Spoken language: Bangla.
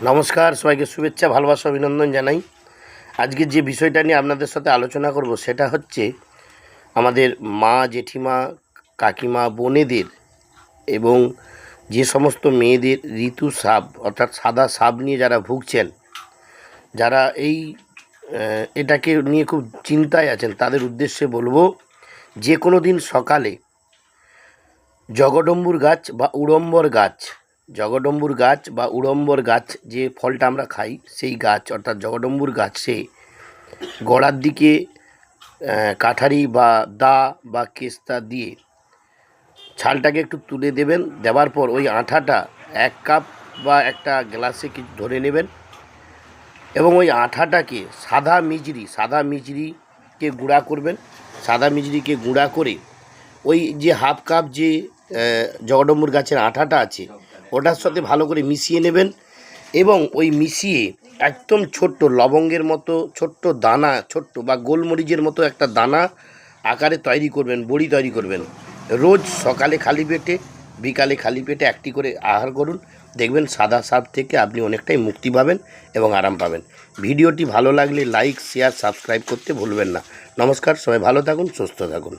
নমস্কার, সবাইকে শুভেচ্ছা, ভালোবাসা, অভিনন্দন জানাই। আজকে যে বিষয়টা নিয়ে আপনাদের সাথে আলোচনা করব সেটা হচ্ছে আমাদের মা, জেঠিমা, কাকিমা, বোনেদের এবং যে সমস্ত মেয়েদের ঋতুস্রাব অর্থাৎ সাদা স্রাব নিয়ে যারা ভুগছেন, যারা এটাকে নিয়ে খুব চিন্তায় আছেন, তাদের উদ্দেশ্যে বলবো যে কোনো দিন সকালে জগডম্বুর গাছ বা উড়ম্বর গাছ যে ফলটা আমরা খাই সেই গাছ অর্থাৎ জগডম্বুর গাছে গোড়ার দিকে কাঠারি বা দা বা কেস্তা দিয়ে ছালটাকে একটু তুলে দেবেন। দেওয়ার পর ওই আঠাটা 1 কাপ বা একটা গ্লাসে কিছু ধরে নেবেন এবং ওই আঠাটাকে সাদা মিজরিকে গুঁড়া করবেন। সাদা মিজরিকে গুঁড়া করে ওই যে হাফ কাপ যে জগডম্বুর গাছের আঠাটা আছে ওটার সাথে ভালো করে মিশিয়ে নেবেন এবং ওই মিশিয়ে একদম ছোট্ট লবঙ্গের মতো ছোট্ট দানা, ছোট্ট বা গোলমরিচের মতো একটা দানা আকারে তৈরি করবেন, বড়ি তৈরি করবেন। রোজ সকালে খালি পেটে, বিকালে খালি পেটে একটি করে আহার করুন। দেখবেন সাদা স্রাব থেকে আপনি অনেকটাই মুক্তি পাবেন এবং আরাম পাবেন। ভিডিওটি ভালো লাগলে লাইক, শেয়ার, সাবস্ক্রাইব করতে ভুলবেন না। নমস্কার, সবাই ভালো থাকুন, সুস্থ থাকুন।